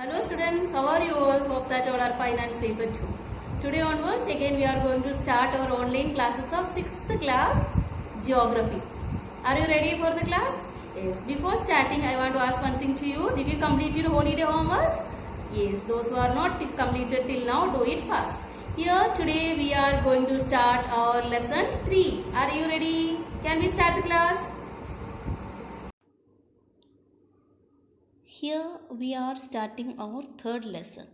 Hello students, how are you all? Hope that all are fine and safe at home. Today onwards again we are going to start our online classes of 6th class Geography. Are you ready for the class? Yes. Before starting I want to ask one thing to you. Did you complete your holiday homework? Yes. Those who are not completed till now, do it fast. Here today we are going to start our lesson 3. Are you ready? Can we start the class? Here we are starting our third lesson,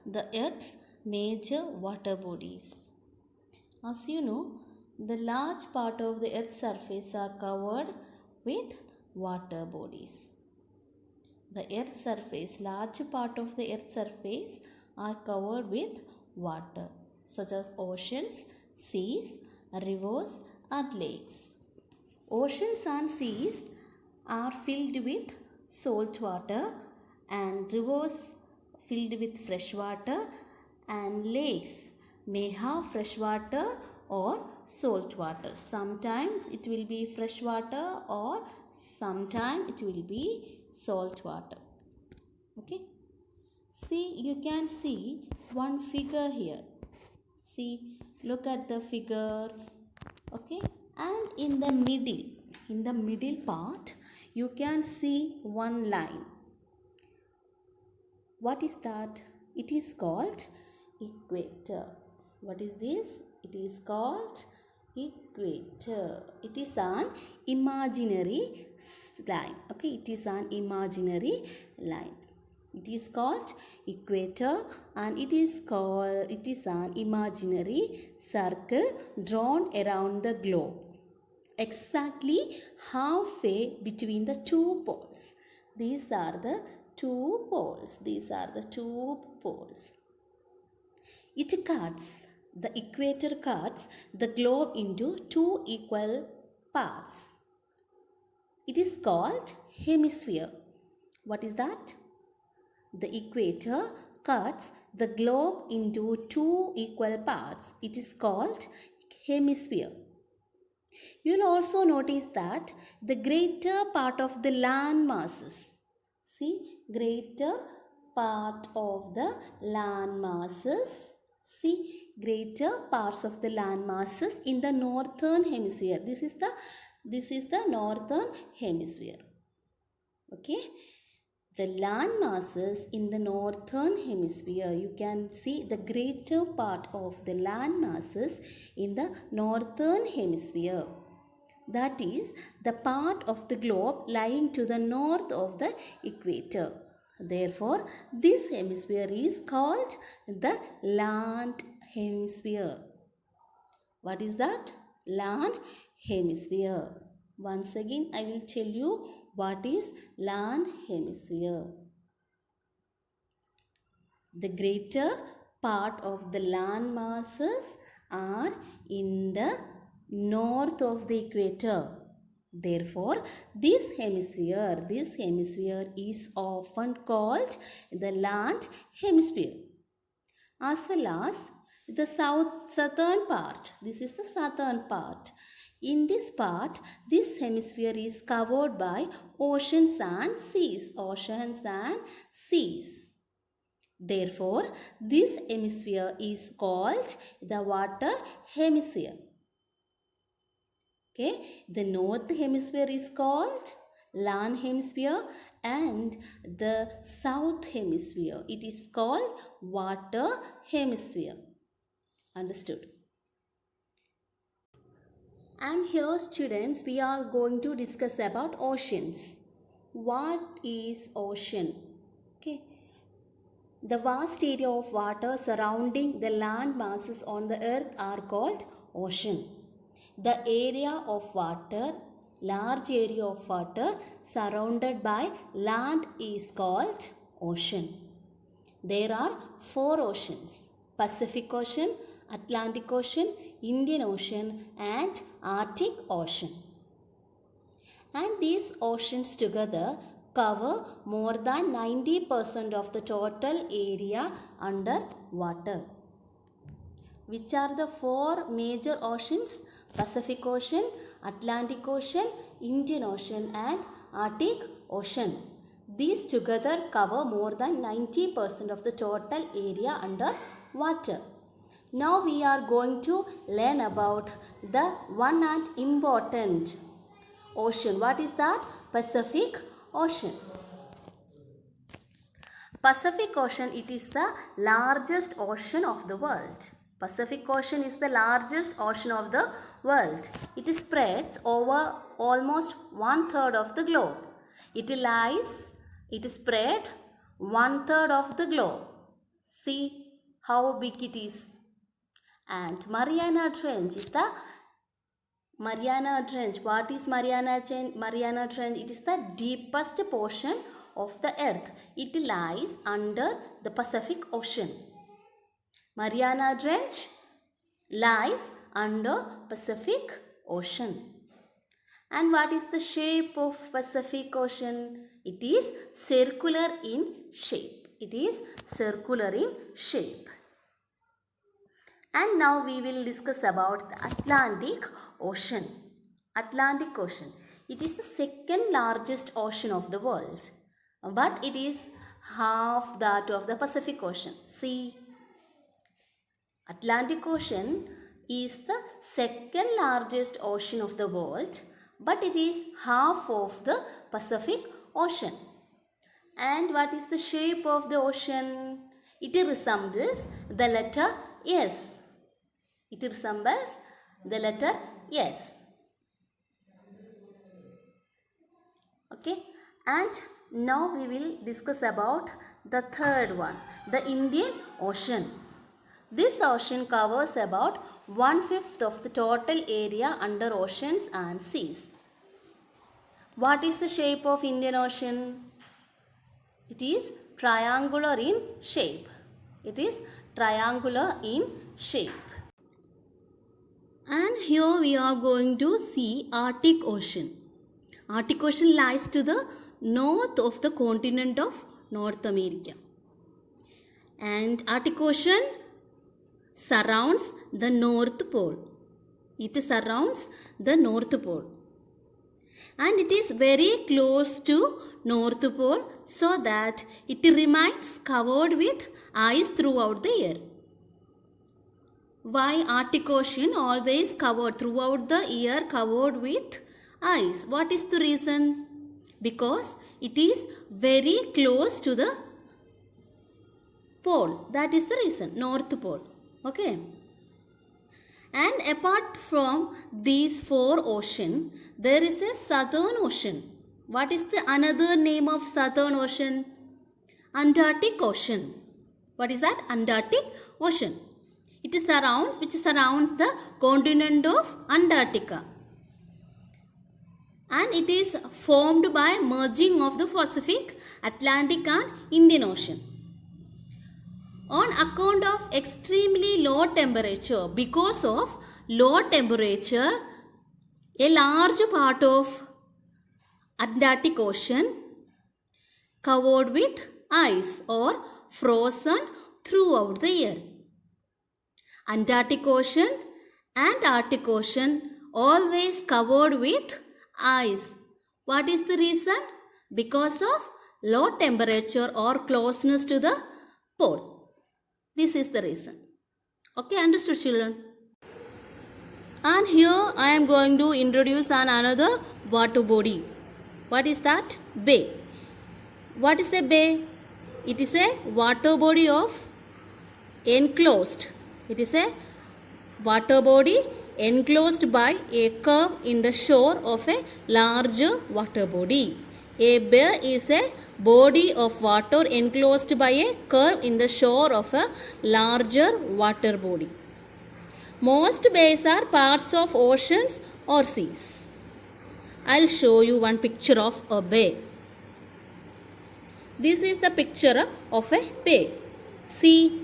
the Earth's major water bodies. As you know, the large part of the Earth's surface are covered with water bodies. The Earth's surface, large part of the Earth's surface are covered with water, such as oceans, seas, rivers and lakes. Oceans and seas are filled with salt water and rivers filled with fresh water and lakes may have fresh water or salt water. Sometimes it will be fresh water or sometimes it will be salt water. Okay. See, you can see one figure here. See, look at the figure. Okay, and in the middle part you can see one line. What is that? It is called equator. What is this? It is called equator. It is an imaginary line. Okay, it is an imaginary line. It is called equator and it is an imaginary circle drawn around the globe, exactly halfway between the two poles. These are the two poles. The equator cuts the globe into two equal parts. It is called hemisphere. What is that? The equator cuts the globe into two equal parts. It is called hemisphere. You will also notice that the greater part of the land masses, greater part of the land masses in the northern hemisphere. This is the northern hemisphere. Okay. The land masses in the northern hemisphere, you can see the greater part of the land masses in the northern hemisphere. That is the part of the globe lying to the north of the equator. Therefore, this hemisphere is called the land hemisphere. What is that? Land hemisphere. Once again, I will tell you what is land hemisphere. The greater part of the land masses are in the north of the equator. Therefore, this hemisphere is often called the land hemisphere. As well as the southern part. This is the southern part. In this part, this hemisphere is covered by oceans and seas. Therefore, this hemisphere is called the water hemisphere. Okay, the north hemisphere is called land hemisphere and the south hemisphere, it is called water hemisphere. Understood? And here students, we are going to discuss about oceans. What is ocean? Okay. The vast area of water surrounding the land masses on the earth are called ocean. The large area of water surrounded by land is called ocean. There are 4 oceans: Pacific Ocean, Atlantic Ocean, Indian Ocean and Arctic Ocean. And these oceans together cover more than 90% of the total area under water. Which are the 4 major oceans? Pacific Ocean, Atlantic Ocean, Indian Ocean and Arctic Ocean. These together cover more than 90% of the total area under water. Now we are going to learn about the one and important ocean. What is that? Pacific Ocean. Pacific Ocean, it is the largest ocean of the world. Pacific Ocean is the largest ocean of the world. It spreads over almost 1/3 of the globe. It spread 1/3 of the globe. See how big it is. And Mariana Trench is the Mariana Trench. What is Mariana Trench? It is the deepest portion of the earth. It lies under the Pacific Ocean. Mariana Trench lies under Pacific Ocean. And what is the shape of Pacific Ocean? It is circular in shape. It is circular in shape. And now we will discuss about the Atlantic Ocean. Atlantic Ocean. It is the second largest ocean of the world, but it is half that of the Pacific Ocean. See, Atlantic Ocean is the second largest ocean of the world, but it is half of the Pacific Ocean. And what is the shape of the ocean? It resembles the letter S. It resembles the letter S. Okay, and now we will discuss about the third one, the Indian Ocean. This ocean covers about 1/5 of the total area under oceans and seas. What is the shape of Indian Ocean? It is triangular in shape. It is triangular in shape. And here we are going to see Arctic Ocean. Arctic Ocean lies to the north of the continent of North America. And Arctic Ocean surrounds the North Pole. It surrounds the North Pole. And it is very close to North Pole, so that it remains covered with ice throughout the year. Why Arctic Ocean always covered throughout the year covered with ice? What is the reason? Because it is very close to the pole. That is the reason, North Pole. Okay. And apart from these four oceans, there is a Southern Ocean. What is the another name of Southern Ocean? Antarctic Ocean. What is that? Antarctic Ocean. Which surrounds the continent of Antarctica. And it is formed by merging of the Pacific, Atlantic and Indian Ocean. On account of extremely low temperature, because of low temperature, a large part of Atlantic Ocean covered with ice or frozen throughout the year. Antarctic Ocean and Arctic Ocean always covered with ice. What is the reason? Because of low temperature or closeness to the pole. This is the reason. Okay, understood, children? And here I am going to introduce another water body. What is that? Bay. What is a bay? It is a water body of enclosed. It is a water body enclosed by a curve in the shore of a larger water body. A bay is a body of water enclosed by a curve in the shore of a larger water body. Most bays are parts of oceans or seas. I'll show you one picture of a bay. This is the picture of a bay. See,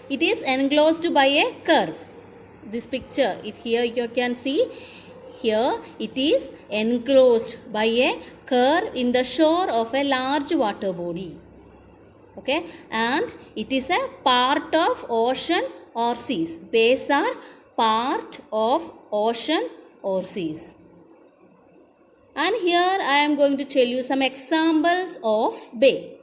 it is enclosed by a curve. This picture, here you can see, here it is enclosed by a curve in the shore of a large water body. Okay, and it is a part of ocean or seas. Bays are part of ocean or seas. And here I am going to tell you some examples of bay.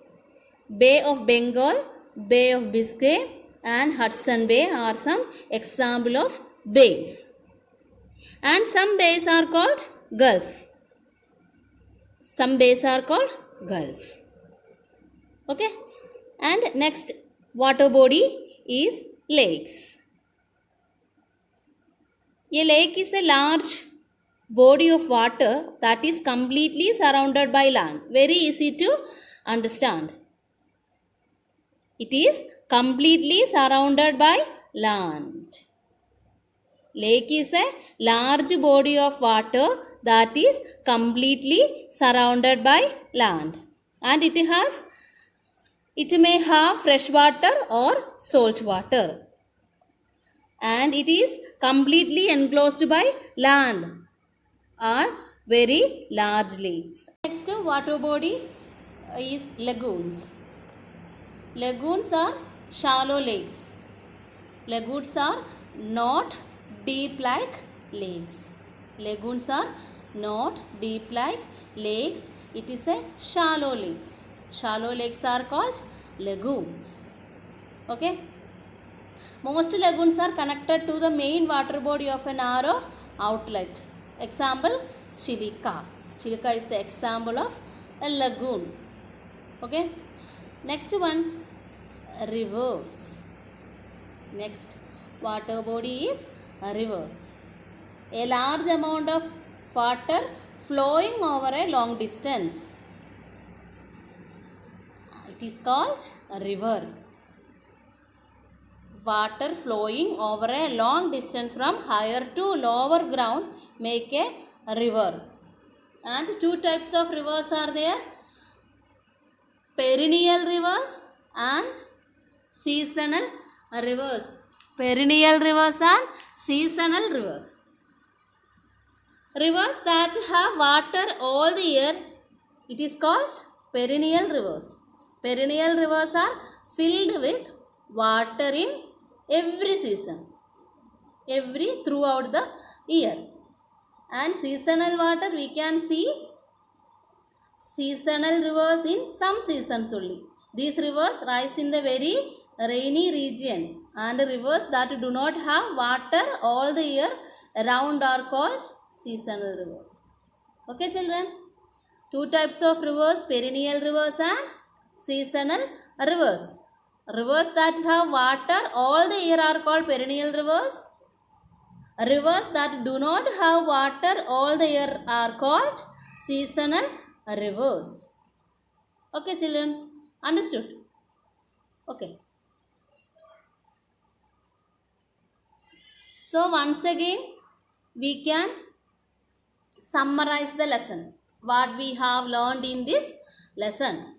Bay of Bengal, Bay of Biscay and Hudson Bay are some example of bays. And some bays are called Gulf. Some bays are called Gulf. Okay. And next water body is lakes. A lake is a large body of water that is completely surrounded by land. Very easy to understand. It is completely surrounded by land. Lake is a large body of water that is completely surrounded by land. And it may have fresh water or salt water. And it is completely enclosed by land or very large lakes. Next water body is lagoons. Lagoons are shallow lakes. Lagoons are not deep like lakes. Lagoons are not deep like lakes. It is a shallow lakes. Shallow lakes are called lagoons. Okay. Most lagoons are connected to the main water body of a narrow outlet. Example, Chilika. Chilika is the example of a lagoon. Okay. Next one, rivers. Next water body is rivers. A large amount of water flowing over a long distance. It is called a river. Water flowing over a long distance from higher to lower ground make a river. And two types of rivers are there. Perennial rivers and seasonal rivers. Perennial rivers and seasonal rivers. Rivers that have water all the year, it is called perennial rivers. Perennial rivers are filled with water in every season, throughout the year. And seasonal water, we can see seasonal rivers in some seasons only. These rivers rise in the very rainy region, and rivers that do not have water all the year around are called seasonal rivers. Okay children, two types of rivers, perennial rivers and seasonal rivers. Rivers that have water all the year are called perennial rivers. Rivers that do not have water all the year are called seasonal rivers. Okay children, understood? Okay. So once again we can summarize the lesson. What we have learned in this lesson.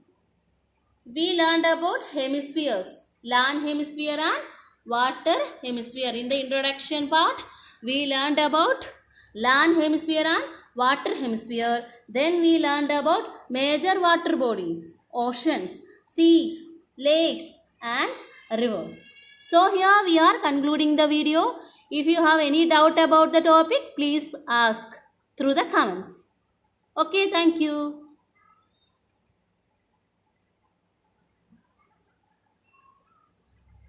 We learned about hemispheres, land hemisphere and water hemisphere. In the introduction part, we learned about land hemisphere and water hemisphere. Then we learned about major water bodies, oceans, seas, lakes and rivers. So here we are concluding the video. If you have any doubt about the topic, please ask through the comments. Okay, thank you.